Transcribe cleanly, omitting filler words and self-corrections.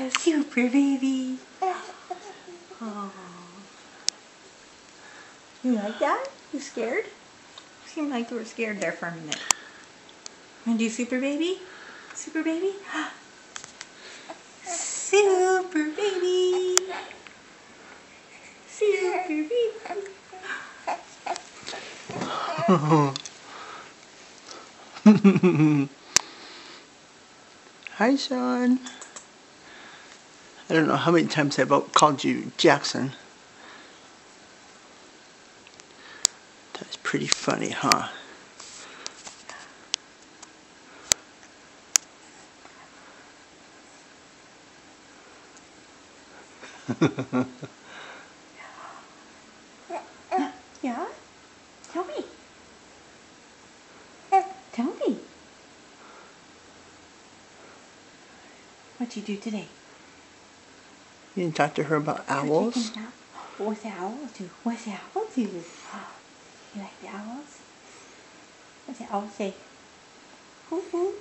Super baby. Oh. You like that? You scared? Seemed like you were scared there for a minute. Want to do super baby? Super baby? Super baby. Super baby. Hi, Sean. I don't know how many times I've called you Jackson. That's pretty funny, huh? Yeah? Tell me. Tell me. What'd you do today? You didn't talk to her about owls? What's the owl do? What's the owl do? You like the owls? What's the owl say? Hoot hoot.